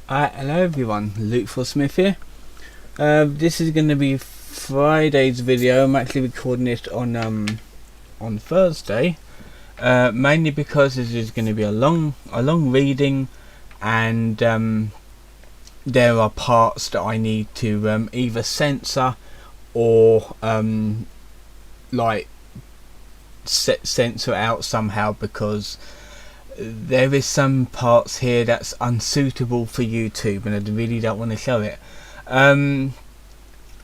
Hello everyone, Luke Smith here. This is going to be Friday's video. I'm actually recording it on Thursday, mainly because this is going to be a long reading, and there are parts that I need to either censor or censor out somehow, because there is some parts here that's unsuitable for YouTube and I really don't want to show it.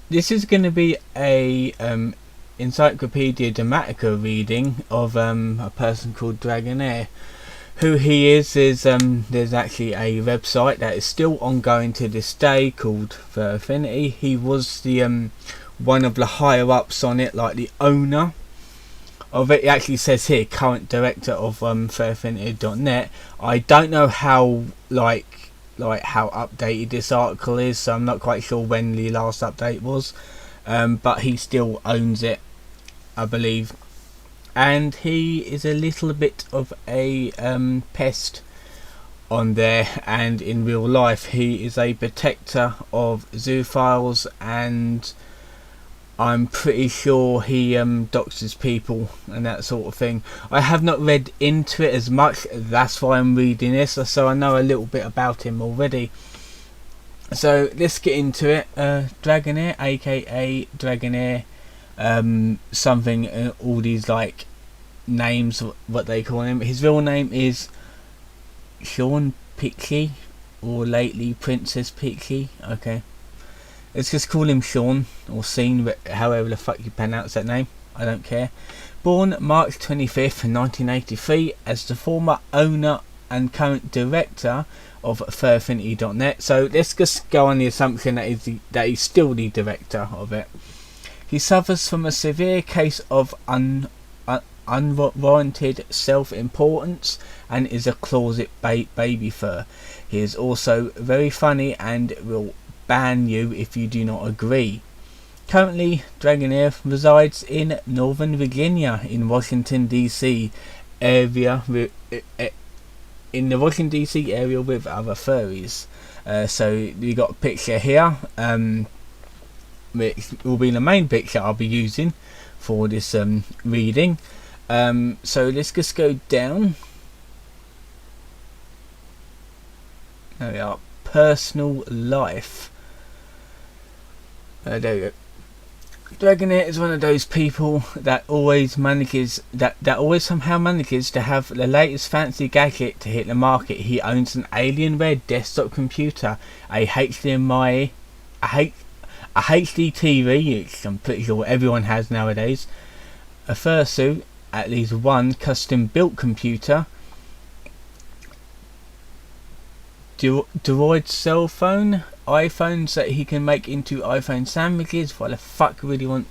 This is going to be a Encyclopedia Dramatica reading of a person called Dragoneer. Who he is there's actually a website that is still ongoing to this day called Affinity. He was the one of the higher ups on it, like the owner of it. It actually says here current director of Fairfinity.net. I don't know how how updated this article is, so I'm not quite sure when the last update was, but he still owns it, I believe, and he is a little bit of a pest on there, and in real life he is a protector of zoophiles, and I'm pretty sure he doxes people and that sort of thing. I have not read into it as much, that's why I'm reading this, so I know a little bit about him already. So let's get into it. Dragoneer, aka Dragoneer, something, all these like names, what they call him. His real name is Sean Pixie, or lately Princess Pixie. Okay, let's just call him Sean or Scene, however the fuck you pronounce that name, I don't care. Born March 25th 1983 as the former owner and current director of Fairfinity.net. So let's just go on the assumption that he's still the director of it. He suffers from a severe case of unwarranted self-importance and is a closet baby fur. He is also very funny and will ban you if you do not agree. Currently, Dragoneer resides in Northern Virginia in Washington DC area, in the Washington DC area with other furries. So you got a picture here, which will be the main picture I'll be using for this reading. So let's just go down. There we are. Personal life. There we go. Dragoneer is one of those people that always somehow manages to have the latest fancy gadget to hit the market. He owns an Alienware desktop computer, a HDMI, a HD TV, which I'm pretty sure everyone has nowadays, a fursuit, at least one custom built computer, Droid cell phone, iPhones that he can make into iPhone sandwiches. Why the fuck would he want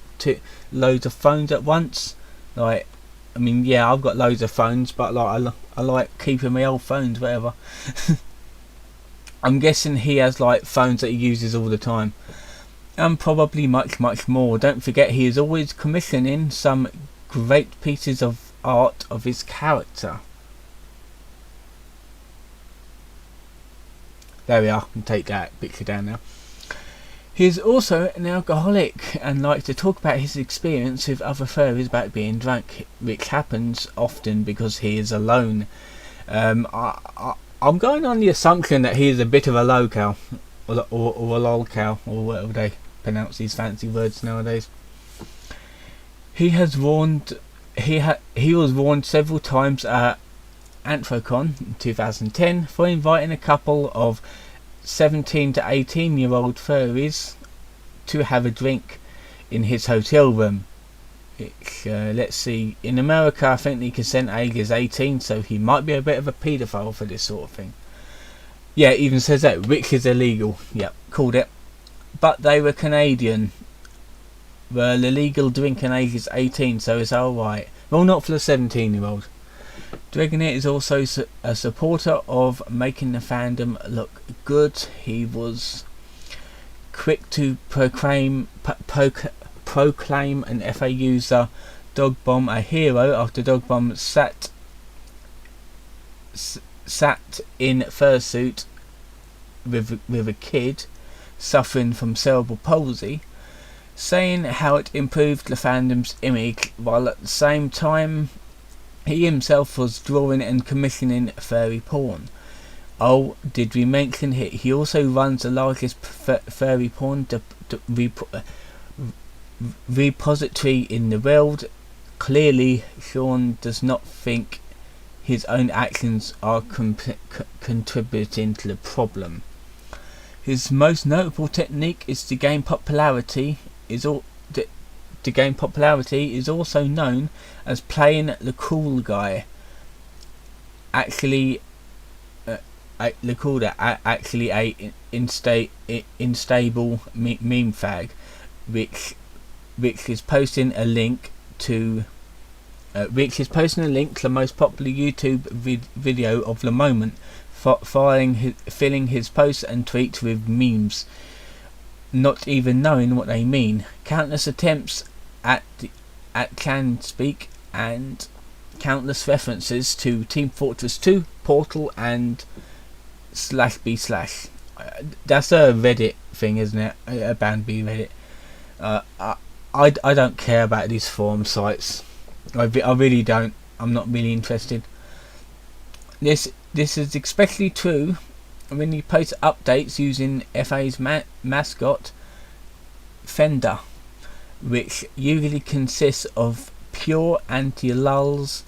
loads of phones at once? Like, I mean, yeah, I've got loads of phones, but like I like keeping my old phones, whatever. I'm guessing he has like phones that he uses all the time, and probably much more. Don't forget, he is always commissioning some great pieces of art of his character. There we are, and take that picture down now. He is also an alcoholic and likes to talk about his experience with other furries about being drunk, which happens often because he is alone. I'm going on the assumption that he is a bit of a lolcow, or a lolcow, or whatever they pronounce these fancy words nowadays. He was warned several times at Anthrocon in 2010 for inviting a couple of 17 to 18-year-old furries to have a drink in his hotel room. Let's see, in America I think the consent age is 18, so he might be a bit of a paedophile for this sort of thing. Yeah, it even says that, which is illegal. Yep, called it. But they were Canadian. Well, the legal drinking age is 18, so it's alright. Well, not for the 17-year-old. Dragoneer is also a supporter of making the fandom look good. He was quick to proclaim an FA user Dog Bomb a hero after Dog Bomb sat in fursuit with a kid suffering from cerebral palsy, saying how it improved the fandom's image, while at the same time he himself was drawing and commissioning furry porn. Oh, did we mention he also runs the largest furry porn repository in the world? Clearly, Sean does not think his own actions are contributing to the problem. His most notable technique is to gain popularity. To gain popularity is also known as playing the cool guy. Actually, a unstable meme fag, which is posting a link to the most popular YouTube video of the moment, filling his posts and tweets with memes, not even knowing what they mean. Countless attempts at can speak and countless references to Team Fortress 2, Portal, and /b/. That's a Reddit thing, isn't it? A band B Reddit. I don't care about these forum sites. I really don't. I'm not really interested. This is especially true when you post updates using FA's mascot Fender, which usually consists of pure anti-lulls.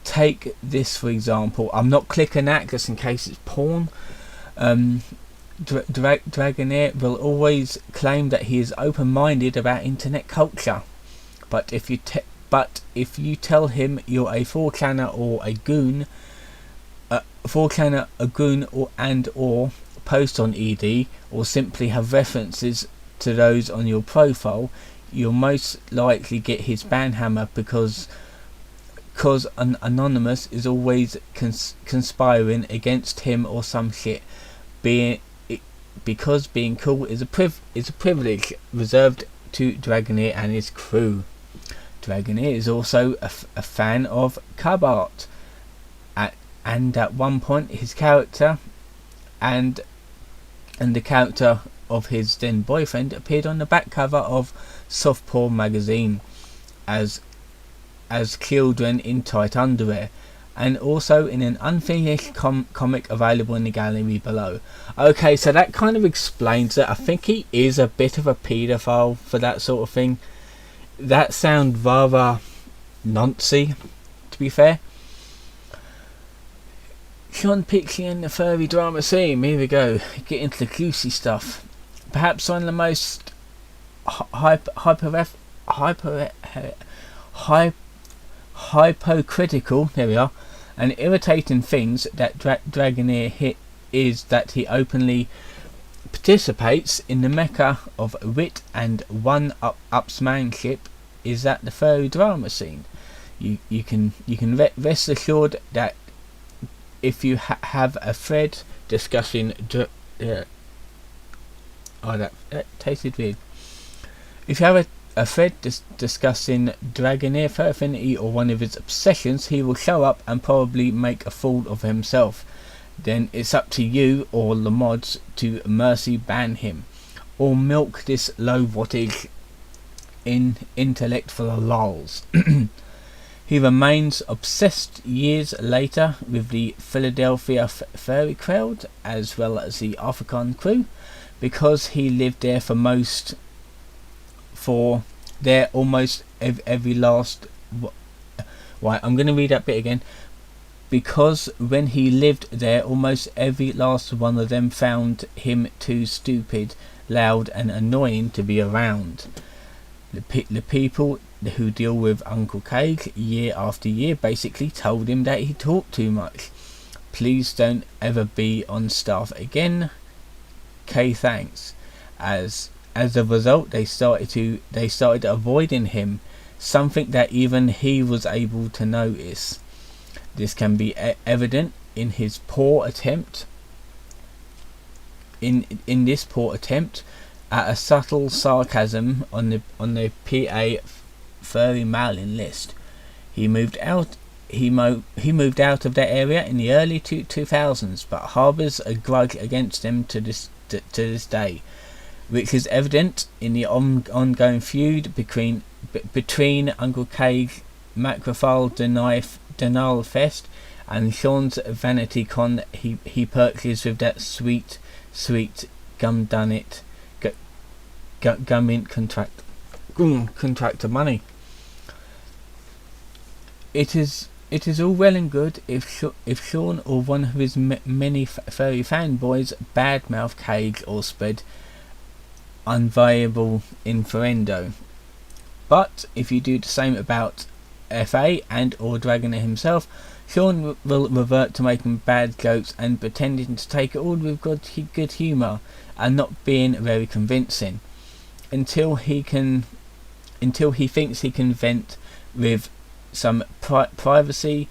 Take this for example. I'm not clicking that just in case it's porn. Dragoneer will always claim that he is open-minded about internet culture, but if you tell him you're a 4chaner or a goon, or post on ED, or simply have references to those on your profile, you'll most likely get his banhammer because an anonymous is always conspiring against him or some shit. Because being cool is a privilege reserved to Dragoneer and his crew. Dragoneer is also a fan of cub art, and at one point his character and the character of his then boyfriend appeared on the back cover of Softporn magazine as children in tight underwear, and also in an unfinished comic available in the gallery below. Okay, so that kind of explains it. I think he is a bit of a paedophile for that sort of thing. That sounds rather noncy, to be fair. Sean Pixie and the furry drama scene. Here we go. Get into the juicy stuff. Perhaps one of the most hypocritical, there we are, and irritating things that Dragoneer hit is that he openly participates in the mecca of wit and one-upsmanship is at the furry drama scene. You can rest assured that if you have a thread discussing that tasted weird. If you have a thread discussing Dragoneer, Fur Affinity, or one of his obsessions, he will show up and probably make a fool of himself. Then it's up to you or the mods to mercy ban him, or milk this low wattage intellect for the lulz. He remains obsessed years later with the Philadelphia furry crowd as well as the African crew, because he lived there almost every last. Right, I'm going to read that bit again. Because when he lived there, almost every last one of them found him too stupid, loud, and annoying to be around. The people who deal with Uncle Cage year after year basically told him that he talked too much. Please don't ever be on staff again. K, thanks. As a result, they started avoiding him, something that even he was able to notice. This can be evident in his poor attempt. In this poor attempt at a subtle sarcasm on the PA furry mailing list. He moved out he moved out of that area in the early 2000s, but harbours a grudge against them to this day, which is evident in the ongoing feud between Uncle K's Macrophile Denial Fest and Sean's Vanity Con he purchased with that sweet gum-done-it government contract of money. It is all well and good if Sean or one of his many furry fanboys badmouth Cage or spread unviable innuendo. But if you do the same about FA and or Dragoneer himself, Sean will revert to making bad jokes and pretending to take it all with good humour and not being very convincing, until he thinks he can vent with some privacy,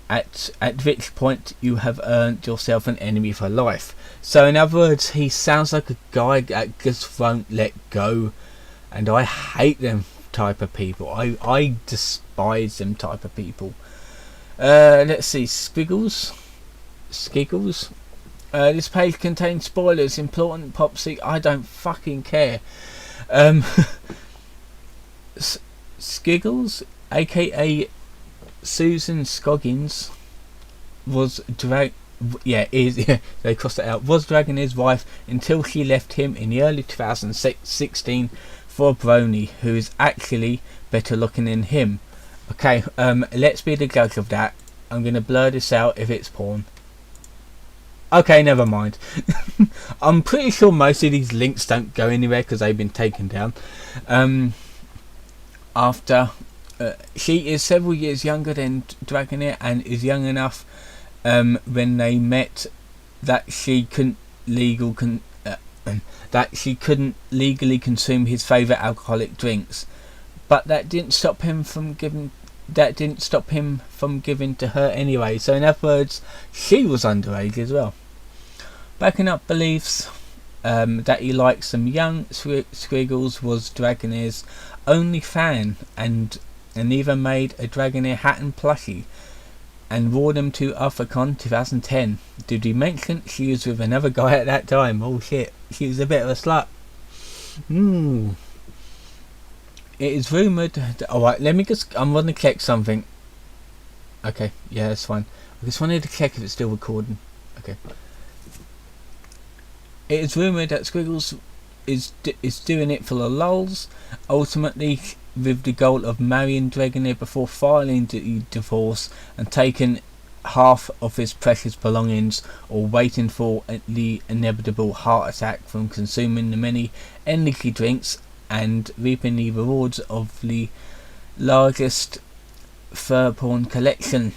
at which point you have earned yourself an enemy for life. So in other words, he sounds like a guy that just won't let go, and I hate them type of people. I despise them type of people. Let's see, Skiggles. This page contains spoilers, important pop secret. I don't fucking care. Skiggles, aka Susan Scoggins, was they crossed it out. Was Dragoneer's wife until she left him in the early 2016 for a brony who is actually better looking than him. Okay, let's be the judge of that. I'm gonna blur this out if it's porn. Okay, never mind. I'm pretty sure most of these links don't go anywhere because they've been taken down. After she is several years younger than Dragoneer and is young enough when they met that she couldn't legally consume his favourite alcoholic drinks, but that didn't stop him from giving to her anyway. So in other words, she was underage as well. Backing up beliefs that he likes some young Squiggles was Dragoneer's only fan, and even made a Dragoneer hat and plushie and wore them to AlphaCon 2010. Did he mention she was with another guy at that time? Oh shit, she was a bit of a slut. It is rumoured that... Alright, I'm going to check something. Okay, yeah, that's fine. I just wanted to check if it's still recording. Okay. It is rumoured that Squiggles is doing it for the lulz, ultimately with the goal of marrying Dragoneer before filing the divorce and taking half of his precious belongings, or waiting for the inevitable heart attack from consuming the many energy drinks and reaping the rewards of the largest fur porn collection.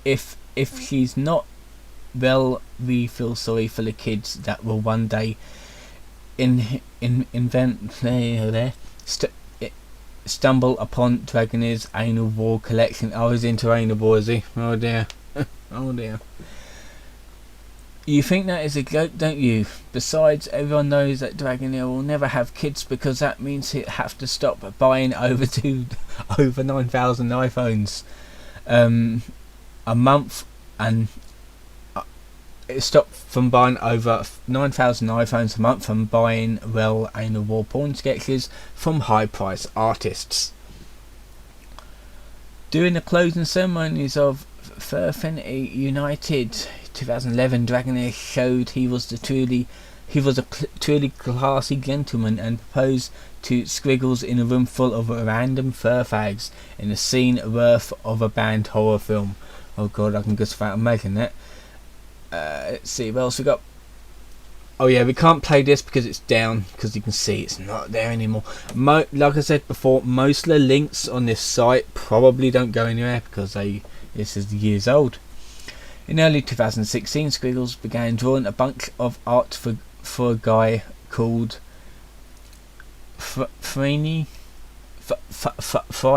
If she's not, well, we feel sorry for the kids that will one day stumble upon Dragoneer's anal war collection. I was into anal war, is he? Oh dear. Oh dear. You think that is a joke, don't you? Besides, everyone knows that Dragoneer will never have kids because that means he'll have to stop buying over 9,000 iPhones a month, and stop from buying over 9,000 iPhones a month from buying, well, anal war porn sketches from high price artists. During the closing ceremonies of Furfinity United 2011, Dragoneer showed he was a truly classy gentleman and proposed to Squiggles in a room full of random fur fags in a scene worth of a banned horror film. Oh god, I can just about imagine that. Let's see, what else we got? Oh yeah, we can't play this because it's down, because you can see it's not there anymore. Like I said before, most of the links on this site probably don't go anywhere because this is years old. In early 2016, Squiggles began drawing a bunch of art for a guy called Fire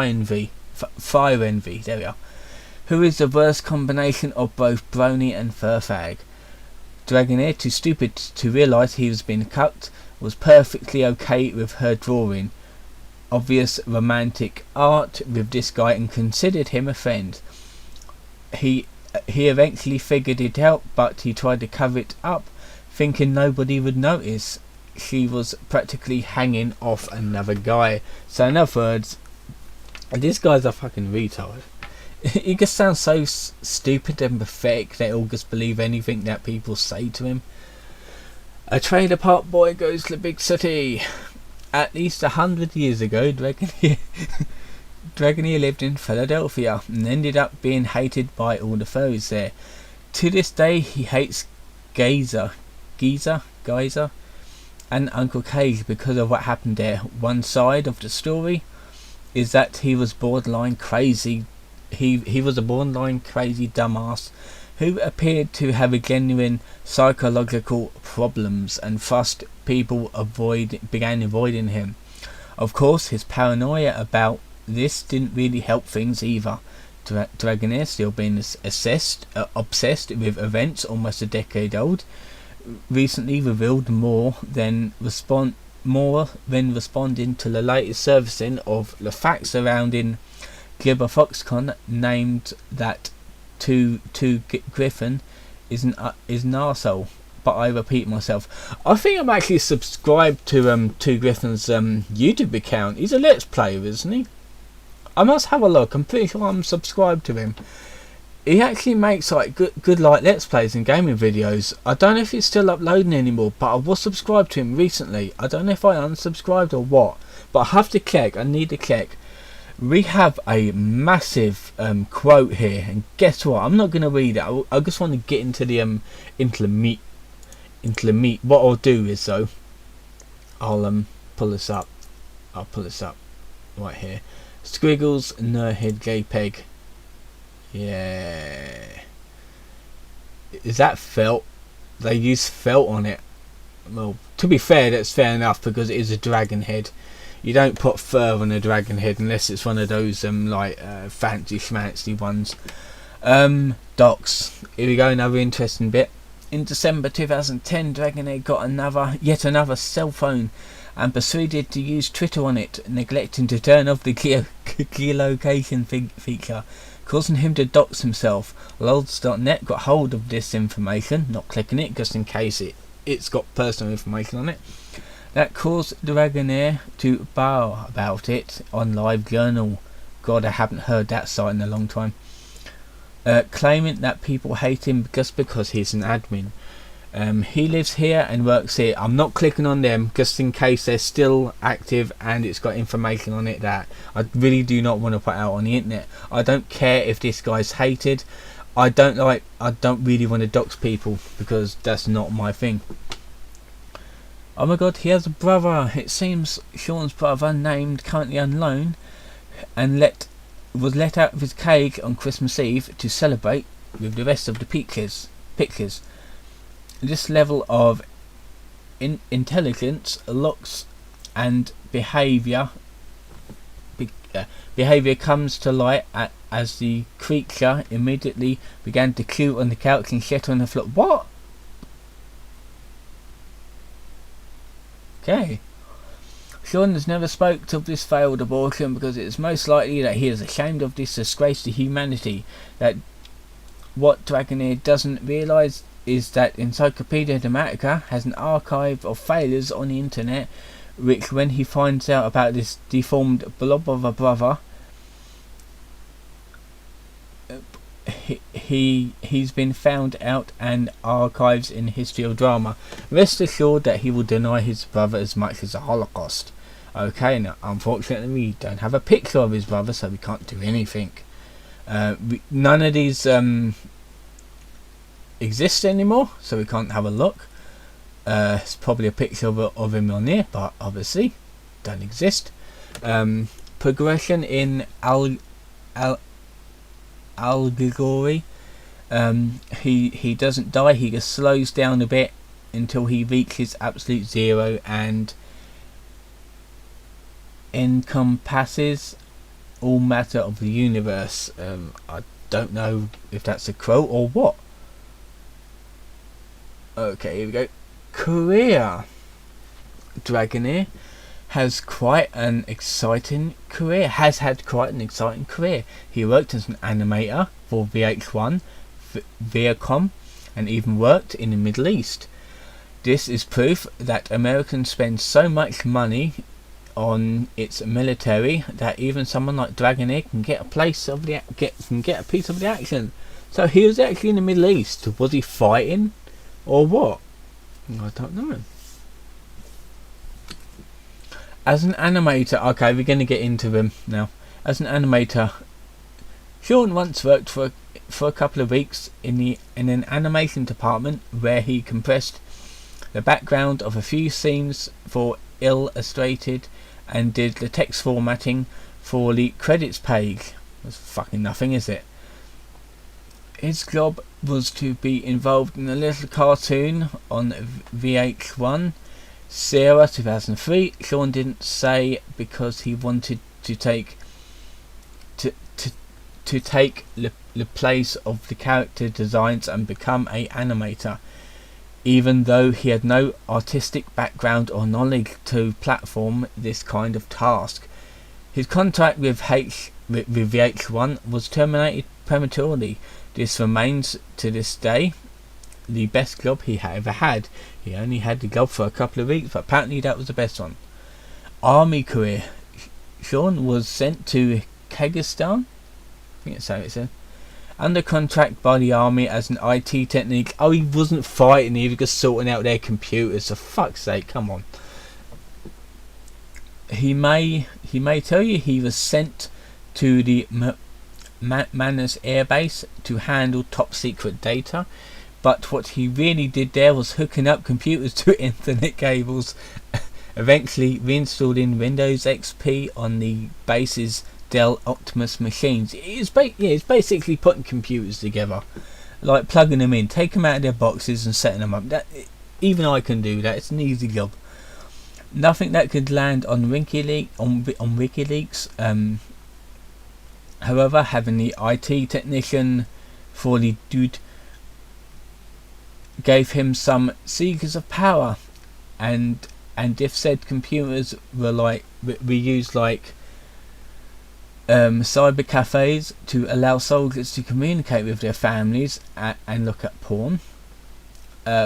Envy, there we are, who is the worst combination of both brony and fur fag. Dragoneer, too stupid to realise he was being cucked, was perfectly okay with her drawing, obvious romantic art with this guy and considered him a friend. He eventually figured it out, but he tried to cover it up, thinking nobody would notice. She was practically hanging off another guy. So in other words, this guy's a fucking retard. He just sounds so stupid and pathetic that he'll just believe anything that people say to him. A trailer park boy goes to the big city. At least 100 years ago, Dragoneer lived in Philadelphia and ended up being hated by all the furries there. To this day, he hates Geezer, and Uncle Cage because of what happened there. One side of the story is that he was borderline crazy. He was a borderline crazy dumbass who appeared to have a genuine psychological problems, and thus people began avoiding him. Of course, his paranoia about this didn't really help things either. Dragoneer, still being obsessed with events almost a decade old, recently revealed more than responding to the latest servicing of the facts surrounding Gibber Foxconn, named that to Griffin is an arsehole. But I repeat myself, I think I'm actually subscribed to Griffin's YouTube account. He's a Let's Player, isn't he? I must have a look. I'm pretty sure I'm subscribed to him. He actually makes like good like Let's Plays and gaming videos. I don't know if he's still uploading anymore, but I was subscribed to him recently. I don't know if I unsubscribed or what, but I have to check. I need to check. We have a massive quote here, and guess what? I'm not going to read it. I just want to get into the meat. What I'll do is though, I'll pull this up. I'll pull this up right here. Squiggles, Nerdhead, JPEG. Yeah. Is that felt? They use felt on it. Well, to be fair, that's fair enough because it is a dragon head. You don't put fur on a dragon head unless it's one of those fancy schmancy ones. Docs. Here we go, another interesting bit. In December 2010, Dragoneer got yet another cell phone and proceeded to use Twitter on it, neglecting to turn off the geolocation feature, causing him to dox himself. Lols.net got hold of this information, not clicking it just in case it's got personal information on it. That caused Dragoneer to bow about it on LiveJournal. God, I haven't heard that site in a long time. Claiming that people hate him just because he's an admin. He lives here and works here. I'm not clicking on them just in case they're still active and it's got information on it that I really do not want to put out on the internet. I don't care if this guy's hated. I don't really want to dox people because that's not my thing. Oh my god, he has a brother. It seems Sean's brother, named currently unknown, and was let out of his cage on Christmas Eve to celebrate with the rest of the pictures. This level of intelligence, looks and behaviour comes to light as the creature immediately began to chew on the couch and shit on the floor. What? Okay. Sean has never spoke of this failed abortion because it is most likely that he is ashamed of this disgrace to humanity. That what Dragoneer doesn't realise is that Encyclopedia Dramatica has an archive of failures on the internet, which when he finds out about this deformed blob of a brother, he's been found out and archives in history of drama. Rest assured that he will deny his brother as much as the Holocaust. Okay, now unfortunately we don't have a picture of his brother, so we can't do anything. None of these exist anymore, so we can't have a look. It's probably a picture of him on here, but obviously don't exist. Progression in allegory. He doesn't die, he just slows down a bit until he reaches absolute zero and encompasses all matter of the universe. I don't know if that's a quote or what. Okay, here we go. Career. Dragoneer has quite an exciting career. Has had quite an exciting career. He worked as an animator for VH1, Viacom, and even worked in the Middle East. This is proof that Americans spend so much money on its military that even someone like Dragoneer can get a piece of the action. So he was actually in the Middle East. Was he fighting, or what? I don't know. As an animator, okay, we're going to get into them now. As an animator, Sean once worked for a couple of weeks in an animation department where he compressed the background of a few scenes for Illustrated and did the text formatting for the credits page. That's fucking nothing, is it? His job was to be involved in a little cartoon on VH1, Sarah 2003. Sean didn't say because he wanted to take the place of the character designs and become an animator, even though he had no artistic background or knowledge to platform this kind of task. His contract with VH1 was terminated prematurely. This remains to this day the best job he ever had. He only had the job for a couple of weeks, but apparently that was the best one. Army career. Sean was sent to Kyrgyzstan, I think that's how it said, under contract by the army as an IT technique. Oh, he wasn't fighting, he was just sorting out their computers, for fuck's sake, come on. He may tell you he was sent to the Manus Air Base to handle top secret data, but what he really did there was hooking up computers to Ethernet cables, eventually reinstalling Windows XP on the base's Dell Optimus machines. It's basically putting computers together, like plugging them in, taking them out of their boxes and setting them up. Even I can do that. It's an easy job. Nothing that could land on WikiLeaks. However, having the IT technician for the dude gave him some seekers of power, and if said computers were used like cyber cafes to allow soldiers to communicate with their families and look at porn.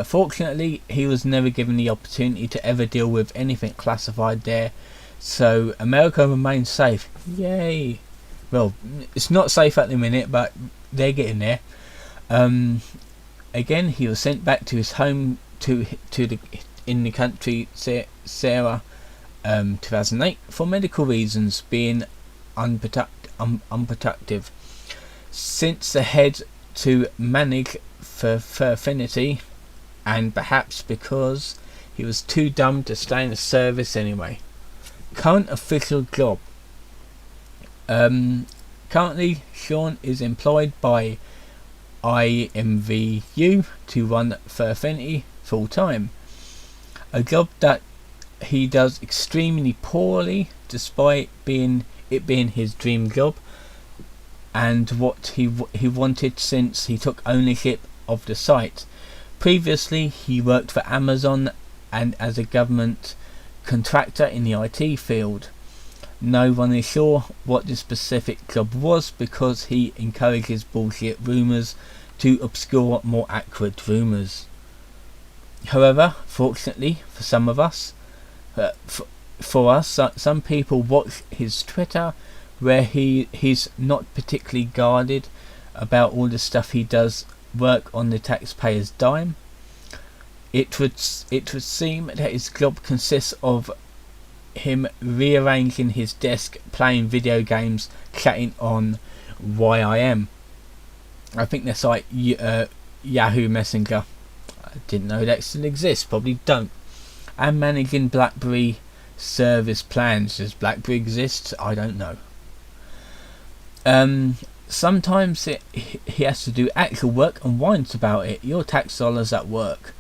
Fortunately, he was never given the opportunity to ever deal with anything classified there, so America remains safe. Yay! Well, it's not safe at the minute, but they're getting there. Again, he was sent back to his home in the country, Sarah, 2008, for medical reasons, being unproductive. Since the head to manage for affinity, and perhaps because he was too dumb to stay in the service anyway. Current official job. Currently, Sean is employed by IMVU to run for affinity full time, a job that he does extremely poorly, despite being his dream job and what he wanted since he took ownership of the site. Previously, he worked for Amazon and as a government contractor in the IT field. No one is sure what this specific job was because he encourages bullshit rumours to obscure more accurate rumours. However, fortunately for some of us, some people watch his Twitter, where he's not particularly guarded about all the stuff he does work on the taxpayer's dime. It would seem that his job consists of him rearranging his desk, playing video games, chatting on YIM. I think that's like Yahoo Messenger. I didn't know that still exists, probably don't. And managing BlackBerry service plans. Does BlackBerry exist? I don't know. Sometimes he has to do actual work and whines about it. Your tax dollars at work.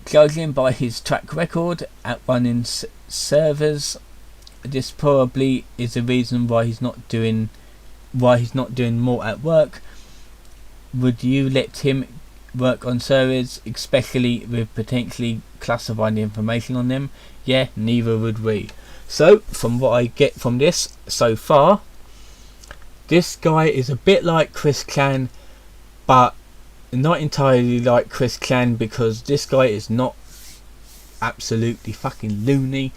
Judging by his track record at running servers, this probably is the reason why he's not doing more at work. Would you let him work on servers, especially with potentially classified information on them? Yeah, neither would we. So from what I get from this so far, this guy is a bit like Chris Clan, but not entirely like Chris Clan, because this guy is not absolutely fucking loony,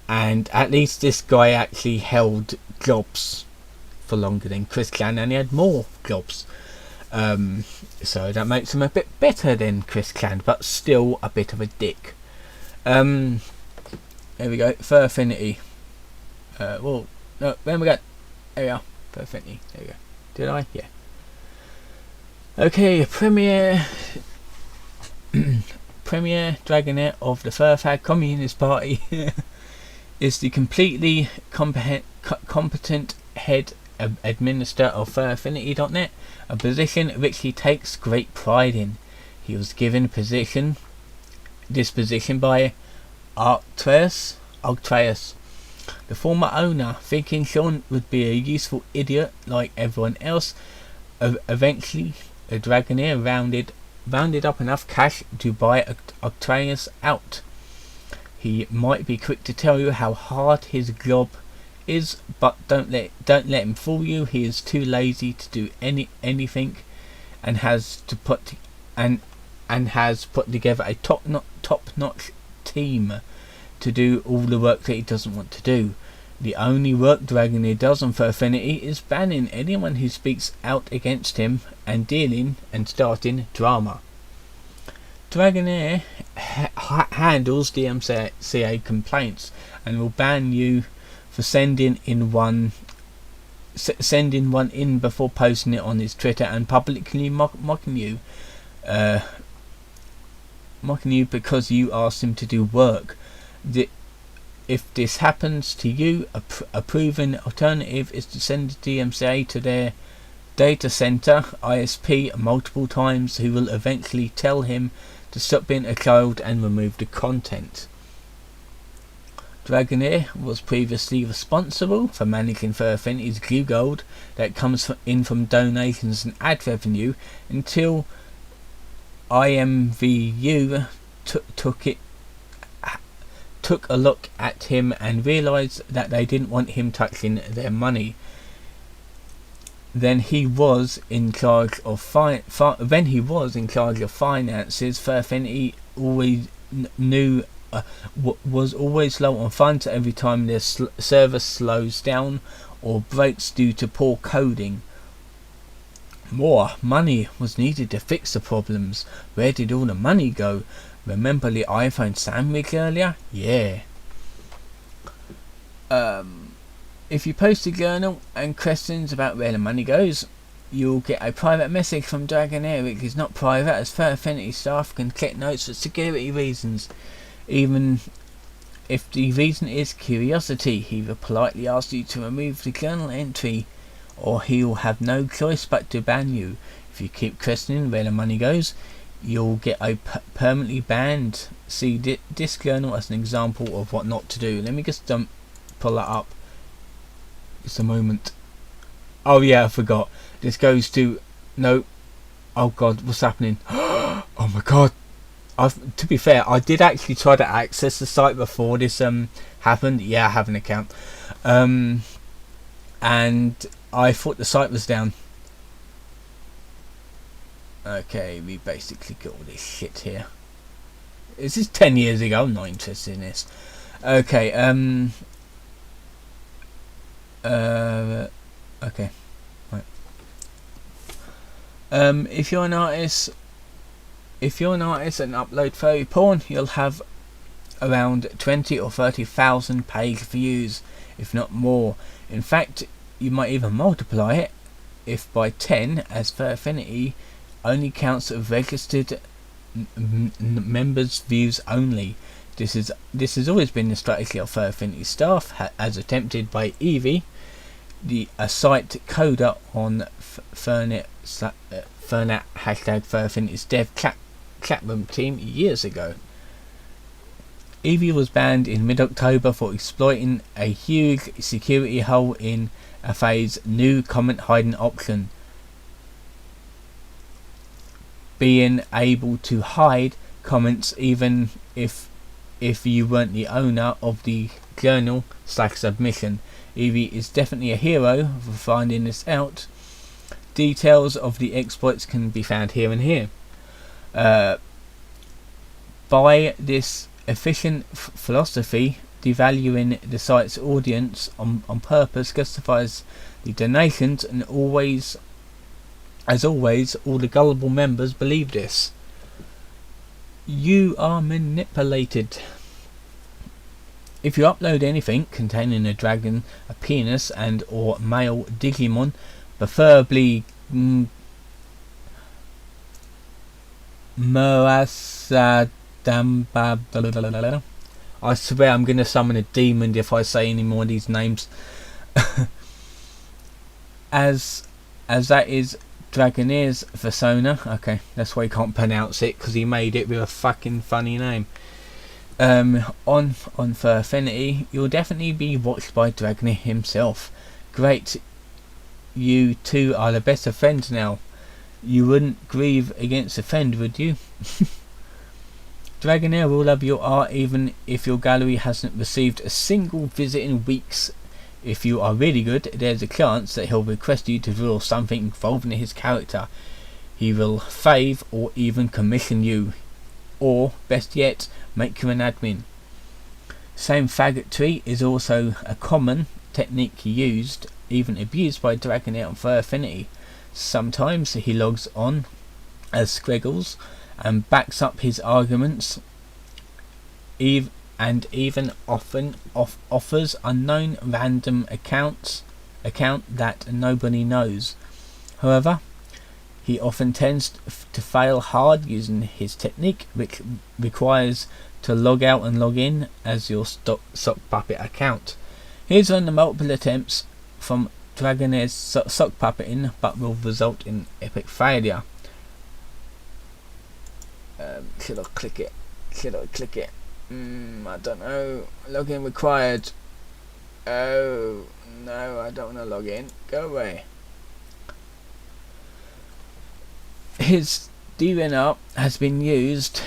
and at least this guy actually held jobs for longer than Chris Clan, and he had more jobs. So that makes him a bit better than Chris Clan, but still a bit of a dick. There we go, Fur Affinity. Well, no, there we go. There we are, Fur Affinity. There we go. Did I? Yeah. Okay, Premier Dragoneer of the Fur Fag Communist Party is the completely competent head administrator of FurAffinity.net, a position which he takes great pride in. He was given this position by Arctreus, the former owner, thinking Sean would be a useful idiot like everyone else. Eventually, the Dragoneer rounded up enough cash to buy Arctreus out. He might be quick to tell you how hard his job is, but don't let him fool you. He is too lazy to do anything, and has put together a top-notch team to do all the work that he doesn't want to do. The only work Dragoneer does on FurAffinity is banning anyone who speaks out against him and starting drama. Dragoneer handles DMCA complaints and will ban you for sending one in before posting it on his Twitter and publicly mocking you because you asked him to do work. If this happens to you, a proven alternative is to send the DMCA to their data center ISP multiple times, who will eventually tell him to stop being a child and remove the content. Dragoneer was previously responsible for managing FurAffinity's Glue Gold that comes in from donations and ad revenue until IMVU took a look at him and realized that they didn't want him touching their money. Then he was in charge of finances. FurAffinity always knew was always low on funds every time their service slows down or breaks due to poor coding. More money was needed to fix the problems. Where did all the money go? Remember the iPhone sandwich earlier? Yeah. If you post a journal and questions about where the money goes, you'll get a private message from Dragoneer, which is not private, as FurAffinity staff can click notes for security reasons. Even if the reason is curiosity, he will politely ask you to remove the journal entry, or he will have no choice but to ban you. If you keep questioning where the money goes, you'll get permanently banned. See this journal as an example of what not to do. Let me just pull that up. Just a moment. Oh yeah, I forgot. This goes to no. Oh god, what's happening? Oh my god. To be fair, I did actually try to access the site before this happened. Yeah, I have an account. And I thought the site was down. Okay, we basically got all this shit here. This is 10 years ago. I'm not interested in this. Okay, okay, right. If you're an artist and upload furry porn, you'll have around 20 or 30,000 page views, if not more. In fact, you might even multiply it if by 10, as FurAffinity only counts of registered members' views only. This has always been the strategy of FurAffinity staff, as attempted by Evie, a site coder on Fernet #FurAffinity's dev chatroom team years ago. Evie was banned in mid-October for exploiting a huge security hole in Afei's new comment hiding option. Being able to hide comments even if if you weren't the owner of the journal/submission. Evie is definitely a hero for finding this out. Details of the exploits can be found here and here. By this efficient philosophy, devaluing the site's audience on purpose justifies the donations, and as always, all the gullible members believe this. You are manipulated. If you upload anything containing a dragon, a penis, and or male Digimon, preferably Moasadamba, I swear I'm gonna summon a demon if I say any more of these names. as that is Dragoneer's persona. Okay, that's why he can't pronounce it, because he made it with a fucking funny name. On for Affinity, you'll definitely be watched by Dragoneer himself. Great, you two are the best of friends now. You wouldn't grieve against a friend, would you? Dragoneer will love your art even if your gallery hasn't received a single visit in weeks. If you are really good, there's a chance that he'll request you to draw something involving his character. He will fave or even commission you, or best yet, make you an admin. Same faggotry is also a common technique used, even abused by Dragoneer on Fur Affinity. Sometimes he logs on as Squiggles and backs up his arguments, and even often offers unknown random account that nobody knows. However, he often tends to fail hard using his technique, which requires to log out and log in as your sock puppet account. Here's one of the multiple attempts from Dragoneer's sock puppeting, but will result in epic failure. Should I click it? I don't know. Login required. Oh no, I don't want to log in. Go away. His DNR has been used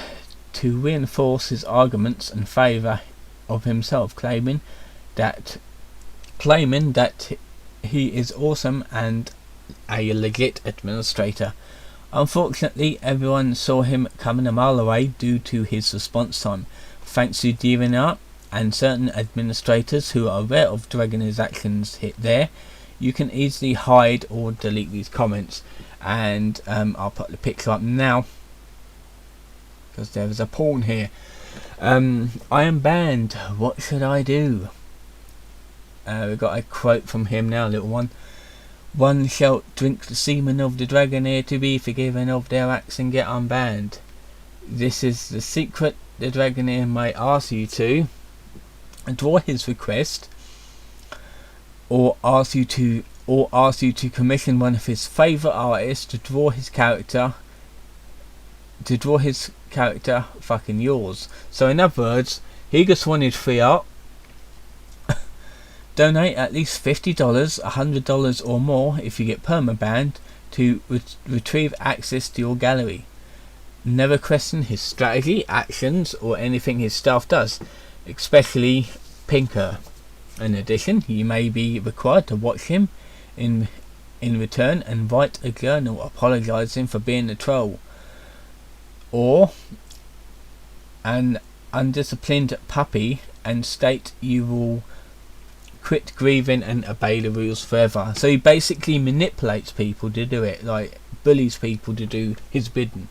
to reinforce his arguments in favour of himself, claiming that he is awesome and a legit administrator. Unfortunately, everyone saw him coming a mile away due to his response time. Thanks to DNR and certain administrators who are aware of Dragoneer's actions there, you can easily hide or delete these comments. And I'll put the picture up now, because there is a porn here. I am banned. What should I do? We've got a quote from him now, little one. One shall drink the semen of the Dragoneer to be forgiven of their acts and get unbanned. This is the secret. The Dragoneer may ask you to draw his request, or ask you to commission one of his favourite artists to draw his character. Fucking yours. So in other words, he just wanted free art. Donate at least $50, $100 or more if you get permabanned to retrieve access to your gallery. Never question his strategy, actions, or anything his staff does, especially Pinker. In addition, you may be required to watch him in return and write a journal apologising for being a troll, or an undisciplined puppy, and state you will quit grieving and obey the rules forever. So he basically manipulates people to do it, like bullies people to do his bidding.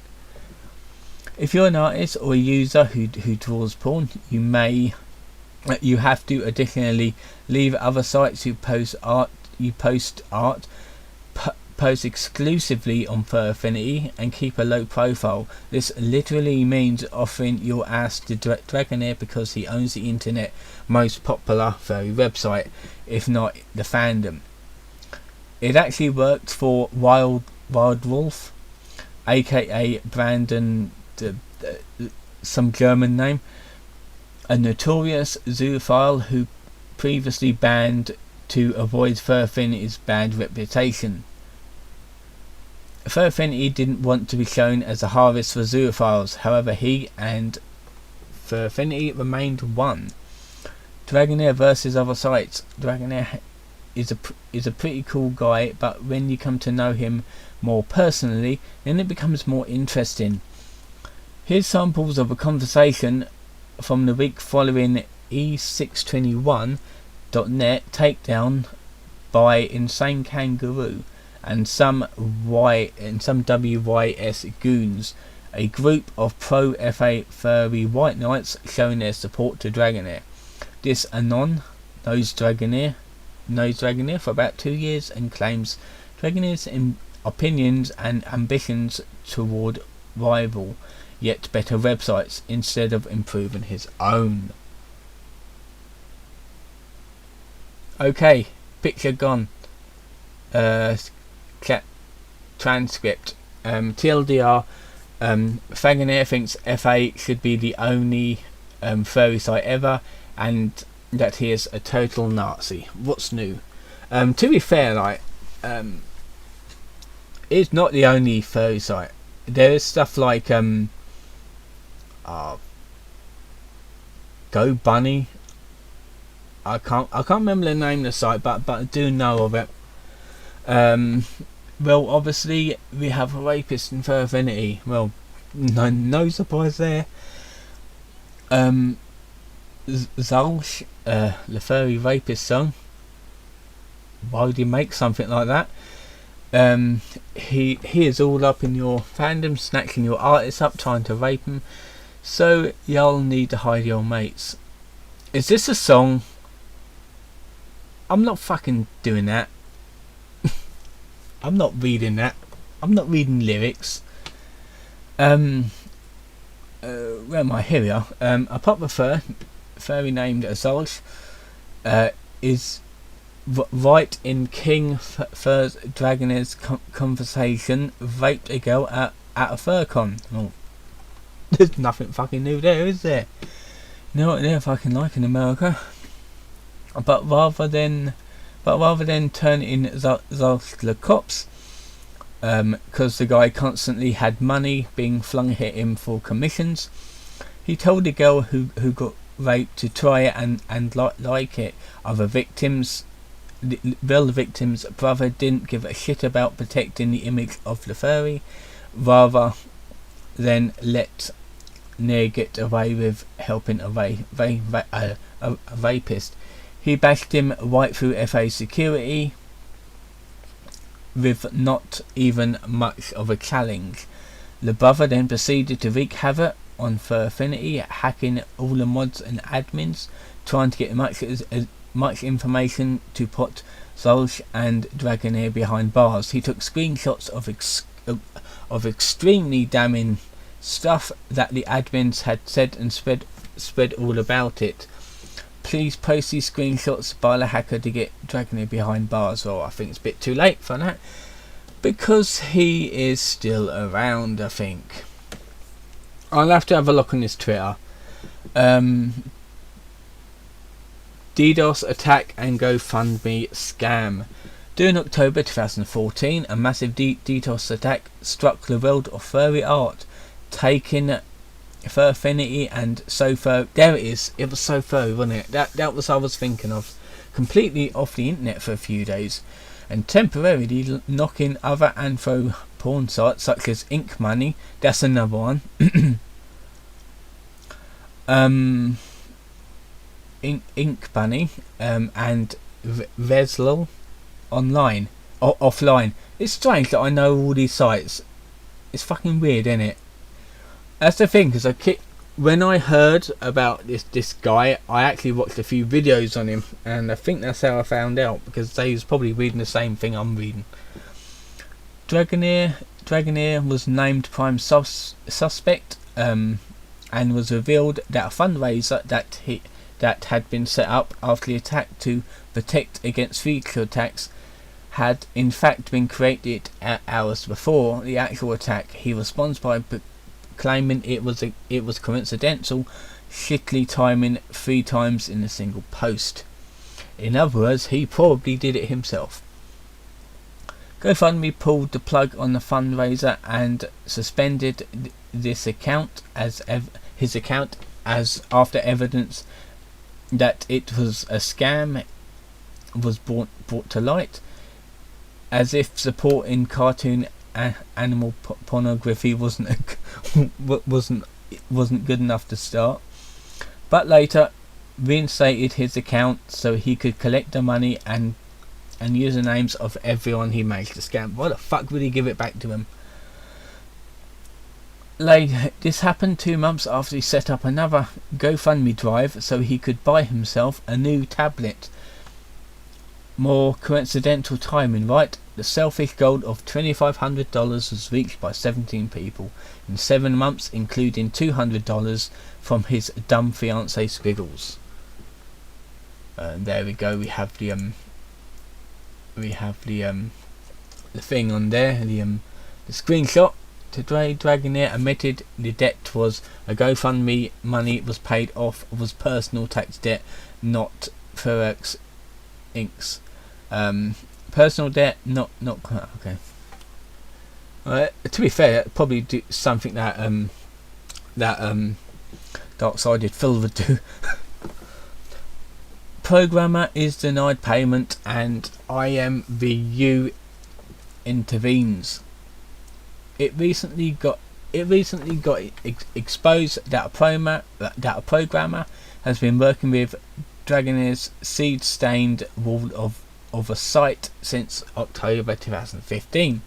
If you're an artist or a user who draws porn, you have to additionally leave other sites who post art. Post exclusively on Fur Affinity and keep a low profile. This literally means offering your ass to Dragoneer because he owns the internet most popular furry website, if not the fandom. It actually worked for Wild Wolf, aka Brandon, some German name, a notorious zoophile who previously banned to avoid Fur Affinity's bad reputation. Fur Affinity didn't want to be shown as a harvest for zoophiles. However, he and for Affinity remained 1. Dragoneer versus other sites. Dragoneer is a pretty cool guy, but when you come to know him more personally, then it becomes more interesting. Here's samples of a conversation from the week following E621.net takedown by Insane Kangaroo and some WYS goons, a group of pro-FA furry white knights showing their support to Dragoneer. This Anon knows Dragoneer for about 2 years and claims Dragoneer's opinions and ambitions toward rival yet better websites instead of improving his own. Okay, picture gone. Transcript. TLDR. Dragoneer thinks FA should be the only furry site ever, and that he is a total Nazi. What's new? To be fair, like, it's not the only furry site. There is stuff like Go Bunny. I can't remember the name of the site, but I do know of it. Well, obviously we have a rapist in Fur Affinity. Well, no surprise there. Zalsh, the furry rapist song. Why would you make something like that? He is all up in your fandom, snatching your artists up, trying to rape them. So y'all need to hide your mates. Is this a song? I'm not fucking doing that. I'm not reading that. I'm not reading lyrics. Where am I? Here we are. A popular furry named Azalsh is right in King Fur's Dragoneer's conversation raped a girl at a furcon. Oh, there's nothing fucking new there, is there? You know what they're fucking like in America? But rather than turn in the cops, because the guy constantly had money being flung at him for commissions, he told the girl who got raped to try it and like it. Other victims, the victim's brother didn't give a shit about protecting the image of the furry, rather than let Near get away with helping a rapist. He bashed him right through FA security with not even much of a challenge. The brother then proceeded to wreak havoc on Fur Affinity, hacking all the mods and admins, trying to get much information to put Zolsh and Dragoneer behind bars. He took screenshots of extremely damning stuff that the admins had said and spread all about it. Please post these screenshots by the hacker to get Dragoneer behind bars. Well, I think it's a bit too late for that, because he is still around, I think. I'll have to have a look on his Twitter. DDoS attack and GoFundMe scam. During October 2014, a massive DDoS attack struck the world of furry art, taking Fur Affinity and So Fur. There it is. It was So Fur, wasn't it? That was what I was thinking of. Completely off the internet for a few days, and temporarily knocking other anthro porn sites such as Ink Money. That's another one. Ink Bunny and Veslal online or offline. It's strange that I know all these sites. It's fucking weird, isn't it? That's the thing, because when I heard about this guy, I actually watched a few videos on him, and I think that's how I found out, because they was probably reading the same thing I'm reading. Dragoneer was named prime suspect, and was revealed that a fundraiser that had been set up after the attack to protect against future attacks had in fact been created hours before the actual attack. He responds by claiming it was coincidental, shittily timing 3 times in a single post. In other words, he probably did it himself. GoFundMe pulled the plug on the fundraiser and suspended this account his account as after evidence that it was a scam was brought to light, as if supporting cartoon animal pornography wasn't good enough to start. But later reinstated his account so he could collect the money and usernames of everyone he managed to scam. Why the fuck would he give it back to him? This happened 2 months after he set up another GoFundMe drive so he could buy himself a new tablet. More coincidental timing, right? The selfish goal of $2,500 was reached by 17 people in 7 months, including $200 from his dumb fiancée Squiggles. There we go. We have the thing on there. The screenshot. Today, Dragoneer admitted the debt was a GoFundMe money was paid off was personal tax debt, not Forex Inc.'s. Personal debt, not okay. To be fair, probably do something that Dark-Sided Phil would do. Programmer is denied payment and IMVU intervenes. It recently got exposed that a programmer has been working with Dragoneer's seed-stained wall of a site since October 2015,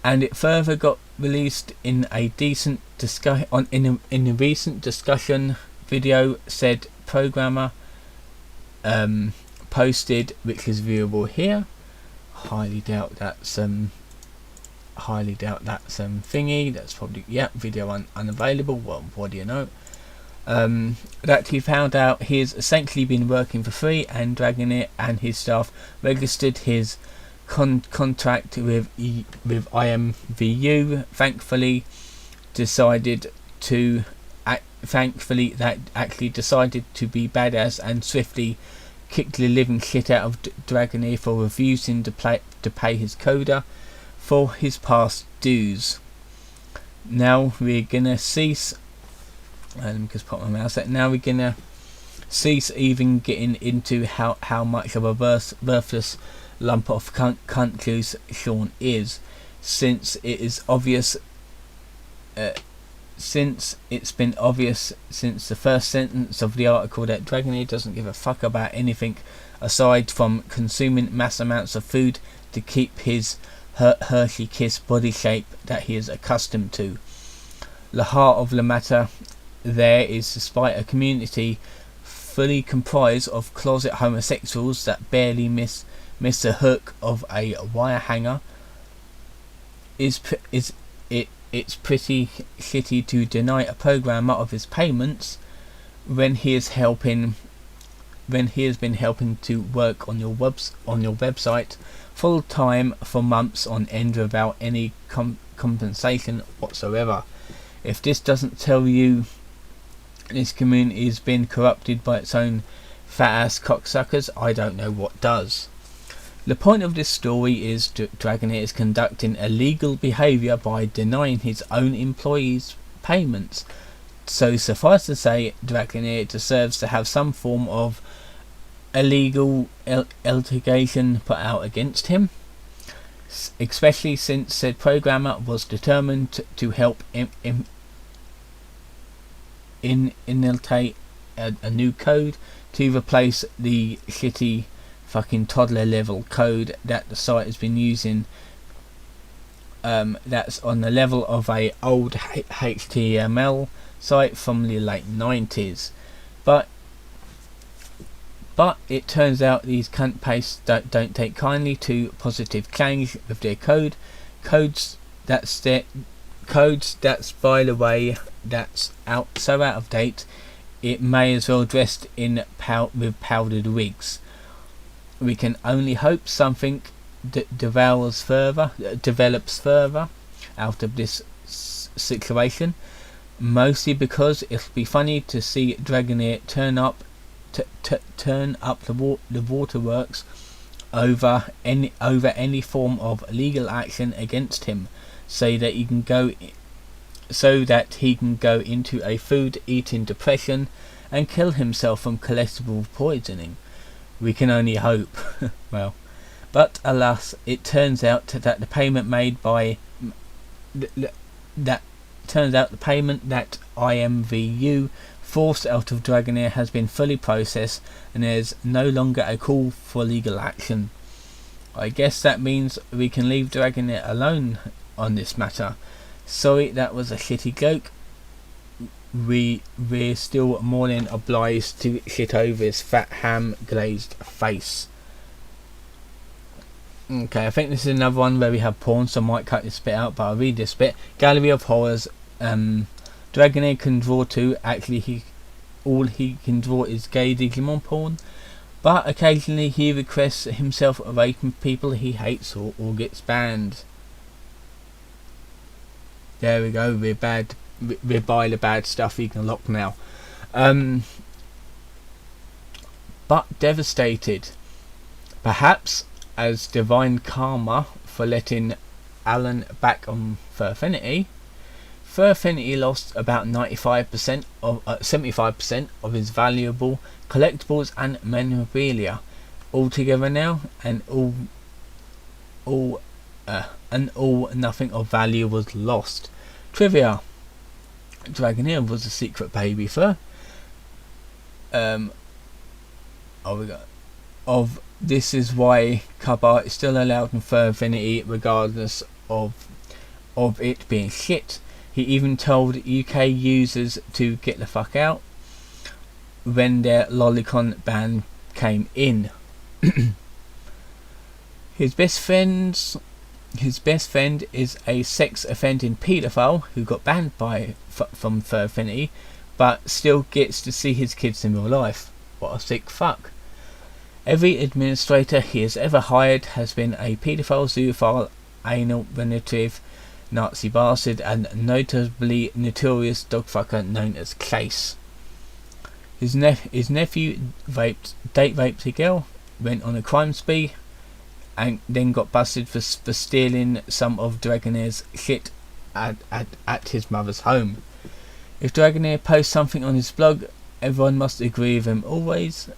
and it further got released in a recent discussion video. Said programmer posted, which is viewable here. Highly doubt that's thingy. That's probably video unavailable. Well, what do you know? That he found out he has essentially been working for free, and Dragoneer and his staff registered his contract with IMVU. Thankfully that actually decided to be badass and swiftly kicked the living shit out of Dragoneer for refusing to pay his coder for his past dues. Now we're gonna cease. Just put my mouse there. Now we're gonna cease even getting into how much of a worthless lump of cunt juice Sean is, since it's been obvious since the first sentence of the article that Dragoneer doesn't give a fuck about anything aside from consuming mass amounts of food to keep his Hershey Kiss body shape that he is accustomed to. The heart of the matter there is, despite a community fully comprised of closet homosexuals that barely miss the hook of a wire hanger, it's pretty shitty to deny a programmer of his payments when he has been helping to work on your website full time for months on end without any compensation whatsoever. If this doesn't tell you this community has been corrupted by its own fat ass cocksuckers, I don't know what does. The point of this story is Dragoneer is conducting illegal behaviour by denying his own employees payments. So suffice to say, Dragoneer deserves to have some form of illegal litigation put out against him, especially since said programmer was determined to help initiate a new code to replace the shitty fucking toddler level code that the site has been using. That's on the level of a old HTML site from the late 90s, but it turns out these cunt pastes don't take kindly to positive change with their codes that's by the way that's so out of date it may as well dressed in with powdered wigs. We can only hope something develops further out of this situation, mostly because it'll be funny to see Dragoneer turn up the waterworks over any form of legal action against him, so that he can go so that he can go into a food-eating depression and kill himself from cholesterol poisoning. We can only hope. Well, but alas, it turns out that the payment made by that IMVU forced out of Dragoneer has been fully processed, and there's no longer a call for legal action. I guess that means we can leave Dragoneer alone on this matter. Sorry, that was a shitty joke. We're still more than obliged to shit over his fat ham glazed face. Okay, I think this is another one where we have porn, so I might cut this bit out, but I'll read this bit. Gallery of Horrors. Dragoneer can draw too. Actually, all he can draw is gay Digimon porn, but occasionally he requests himself away from people he hates or gets banned. There we go. We're bad. We're by the bad stuff. He can lock now. But devastated, perhaps as divine karma for letting Alan back on Furfinity. Furfinity lost about 75% of his valuable collectibles and memorabilia altogether now, and all nothing of value was lost. Trivia: Dragoneer was a secret baby fur. This is why cover art is still allowed in Furfinity regardless of it being shit. He even told UK users to get the fuck out when their lolicon ban came in. His best friend is a sex offending paedophile who got banned from Furfinity, but still gets to see his kids in real life. What a sick fuck. Every administrator he has ever hired has been a paedophile, zoophile, anal relative, Nazi bastard, and notably notorious dogfucker known as Case. His nephew date raped a girl, went on a crime spree, and then got busted for stealing some of Dragoneer's shit at his mother's home. If Dragoneer posts something on his blog, everyone must agree with him always.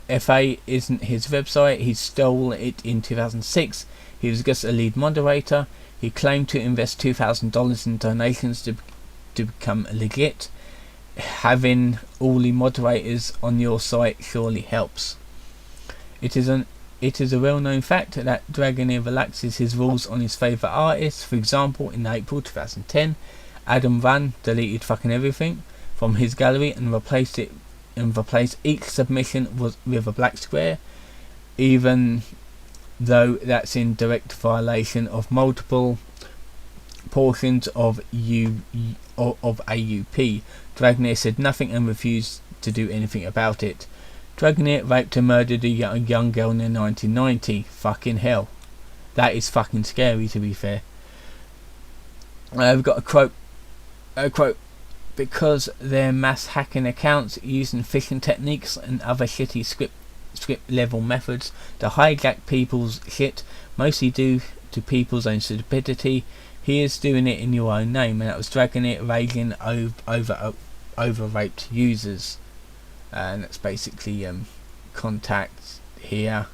FA isn't his website. He stole it in 2006. He was just a lead moderator. He claimed to invest $2,000 in donations to become legit. Having all the moderators on your site surely helps. It is a well-known fact that Dragoneer relaxes his rules on his favourite artists. For example, in April 2010, Adam Van deleted fucking everything from his gallery and replaced each submission with a black square, even though that's in direct violation of multiple portions of AUP. Dragoneer said nothing and refused to do anything about it. Dragoneer raped and murdered a young girl in 1990. Fucking hell. That is fucking scary, to be fair. We've got a quote. Because they're mass hacking accounts using phishing techniques and other shitty script level methods to hijack people's shit, mostly due to people's own stupidity. He is doing it in your own name, and that was Dragoneer raging over raped users. And that's basically contact here,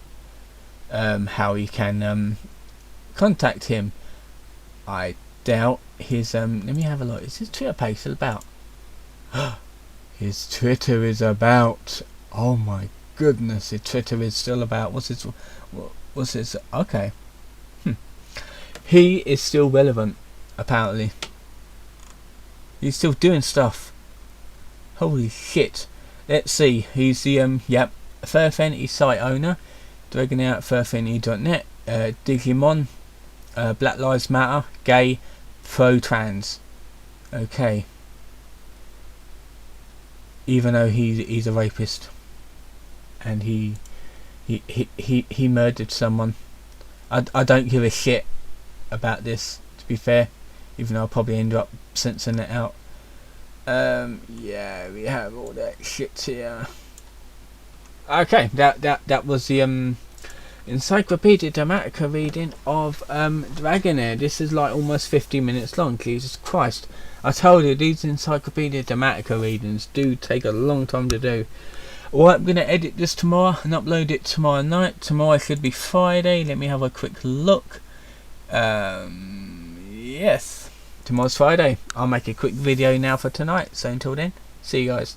how you can contact him. I doubt his let me have a look. Is his Twitter page still about? His Twitter is about, oh my goodness, his Twitter is still about, what's his okay. He is still relevant, apparently. He's still doing stuff. Holy shit. Let's see, he's the Furfinity site owner, Dragoneer at furfinity.net, Digimon, Black Lives Matter, gay, pro-trans. Okay. Even though he's a rapist, and he murdered someone. I don't give a shit about this, to be fair, even though I'll probably end up censoring it out. Yeah, we have all that shit here. Okay, that was the Encyclopedia Dramatica reading of Dragoneer. This is like almost 50 minutes long. Jesus Christ. I told you, these Encyclopedia Dramatica readings do take a long time to do. Well, I'm going to edit this tomorrow and upload it tomorrow night. Tomorrow should be Friday. Let me have a quick look. Yes, tomorrow's Friday. I'll make a quick video now for tonight. So until then, see you guys.